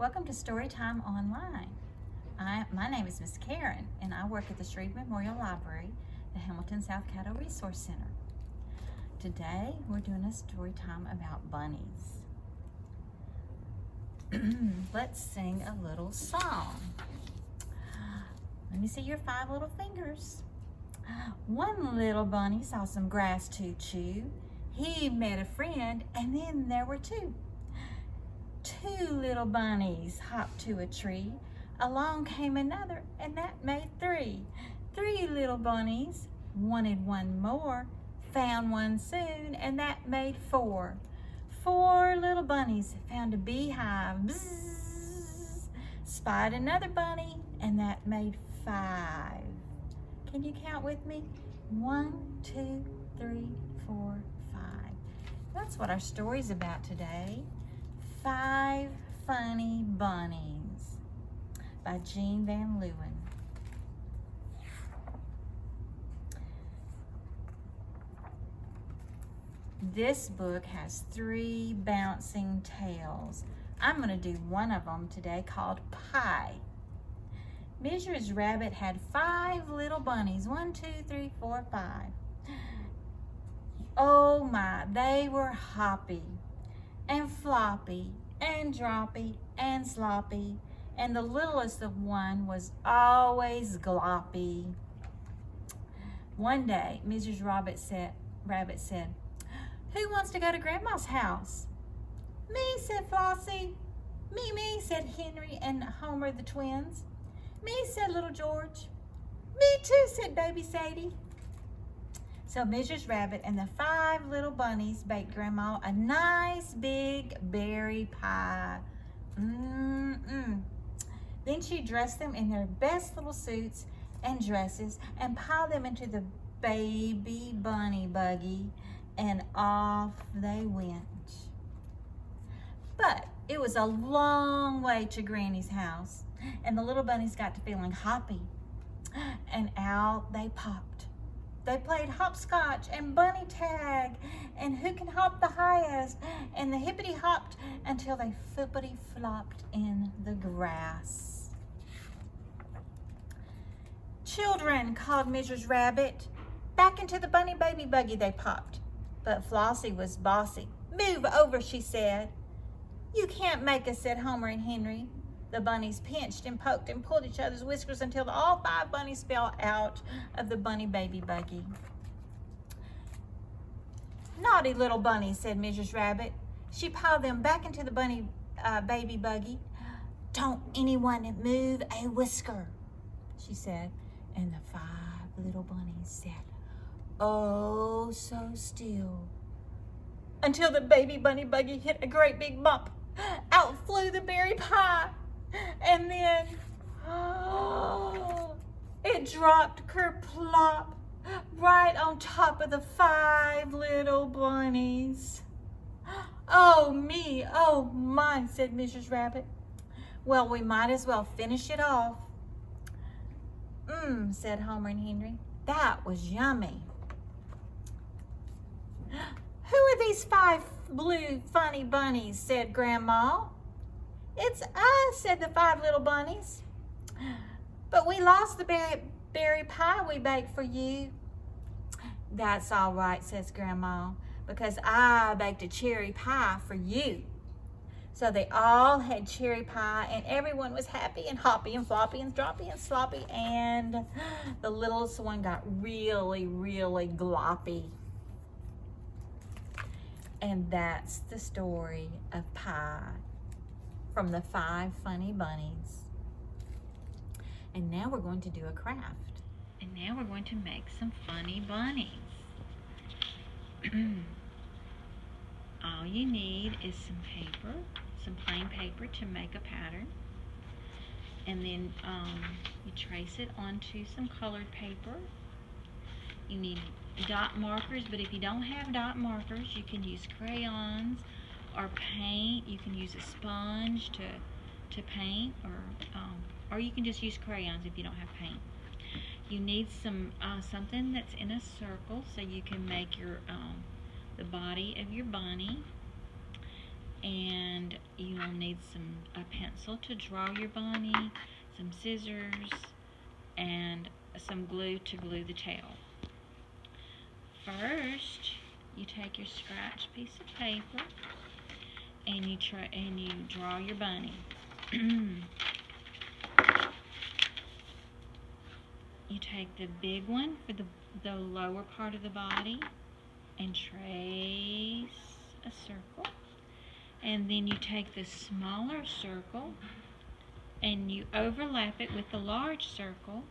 Welcome to Storytime Online. My name is Miss Karen, and I work at the Shreve Memorial Library, the Hamilton South Caddo Resource Center. Today, we're doing a story time about bunnies. Let's sing a little song. Let me see your 5 little fingers. One little bunny saw some grass to chew. He met a friend, and then there were 2. 2 little bunnies hopped to a tree. Along came another, and that made 3. 3 little bunnies wanted one more, found one soon, and that made 4. 4 little bunnies found a beehive, bzzz, spied another bunny, and that made 5. Can you count with me? 1, 2, 3, 4, 5. That's what our story's about today. 5 Funny Bunnies by Jean Van Leeuwen. This book has 3 bouncing tales. I'm going to do one of them today called Pie. Mrs. Rabbit had 5 little bunnies. 1, 2, 3, 4, 5. Oh my, they were hoppy and floppy and droppy and sloppy, and the littlest of one was always gloppy. One day, Mrs. Rabbit said, "Who wants to go to Grandma's house?" "Me," said Flossie. Me, said Henry and Homer the twins. "Me," said little George. "Me too," said baby Sadie. So Mrs. Rabbit and the 5 little bunnies baked Grandma a nice big berry pie. Then she dressed them in their best little suits and dresses and piled them into the baby bunny buggy, and off they went. But it was a long way to Granny's house, and the little bunnies got to feeling hoppy, and out they popped. They played hopscotch and bunny tag and who can hop the highest, and the hippity hopped until they flippity flopped in the grass. "Children," called Mrs. Rabbit. Back into the bunny baby buggy they popped. But Flossie was bossy. "Move over," she said. "You can't make us," said Homer and Henry. The bunnies pinched and poked and pulled each other's whiskers until all 5 bunnies fell out of the bunny baby buggy. "Naughty little bunnies," said Mrs. Rabbit. She piled them back into the bunny baby buggy. "Don't anyone move a whisker," she said. And the 5 little bunnies sat, oh so still, until the baby bunny buggy hit a great big bump. Out flew the berry pie. And then, it dropped kerplop right on top of the 5 little bunnies. "Oh me, oh my," said Mrs. Rabbit. "Well, we might as well finish it off." Said Homer and Henry. "That was yummy." "Who are these 5 blue funny bunnies?" said Grandma. "It's us," said the 5 little bunnies. "But we lost the berry pie we baked for you." "That's all right," says Grandma, "because I baked a cherry pie for you." So they all had cherry pie, and everyone was happy and hoppy and floppy and droppy and sloppy, and the littlest one got really, really gloppy. And that's the story of Pie from the 5 Funny Bunnies. And now we're going to do a craft. And now we're going to make some funny bunnies. All you need is some paper, some plain paper to make a pattern. And then you trace it onto some colored paper. You need dot markers, but if you don't have dot markers, you can use crayons or paint. You can use a sponge to paint, or you can just use crayons if you don't have paint. You need some something that's in a circle so you can make your the body of your bunny. And And you'll need a pencil to draw your bunny, some scissors, and some glue to glue the tail. First, you take your scratch piece of paper and you draw your bunny. You take the big one for the lower part of the body and trace a circle. And then you take the smaller circle and you overlap it with the large circle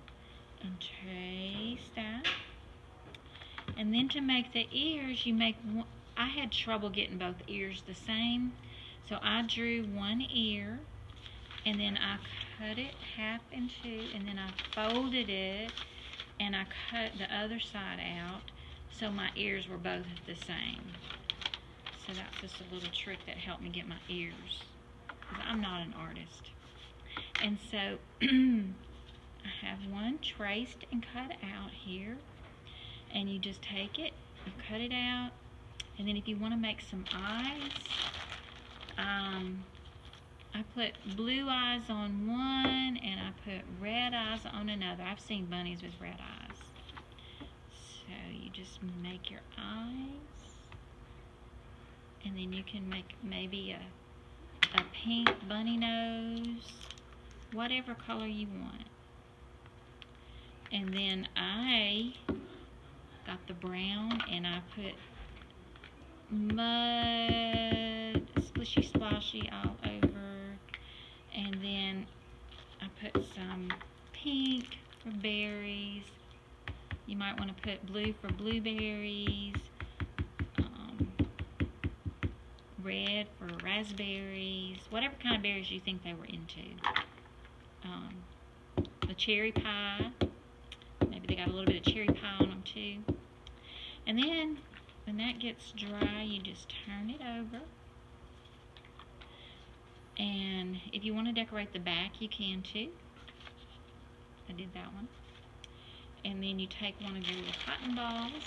and trace that. And then to make the ears, I had trouble getting both ears the same, so I drew one ear and then I cut it half in two, and then I folded it and I cut the other side out so my ears were both the same. So that's just a little trick that helped me get my ears, because I'm not an artist. And so I have one traced and cut out here, and you just take it, you cut it out, and then if you want to make some eyes, I put blue eyes on one and I put red eyes on another. I've seen bunnies with red eyes. So you just make your eyes, and then you can make maybe a pink bunny nose, whatever color you want. And then I got the brown and I put mud, splishy splashy all over, and then I put some pink for berries. You might want to put blue for blueberries, red for raspberries, whatever kind of berries you think they were into. The cherry pie, maybe they got a little bit of cherry pie on them too. And then when that gets dry, you just turn it over. And if you want to decorate the back, you can too. I did that one. And then you take one of your little cotton balls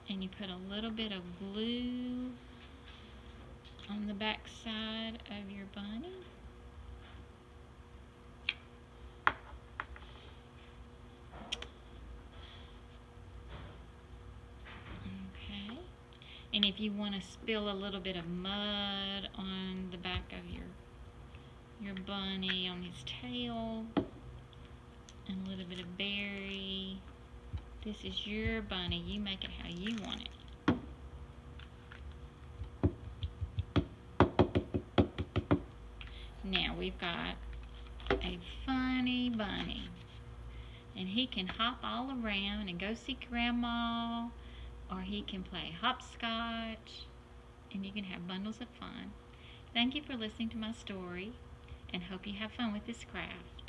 and you put a little bit of glue on the back side of your bunny. Okay. And if you want to spill a little bit of mud on the back of your bunny, on his tail, and a little bit of berry, this is your bunny. You make it how you want it. Now we've got a funny bunny, and he can hop all around and go see Grandma, or he can play hopscotch, and you can have bundles of fun. Thank you for listening to my story, and hope you have fun with this craft.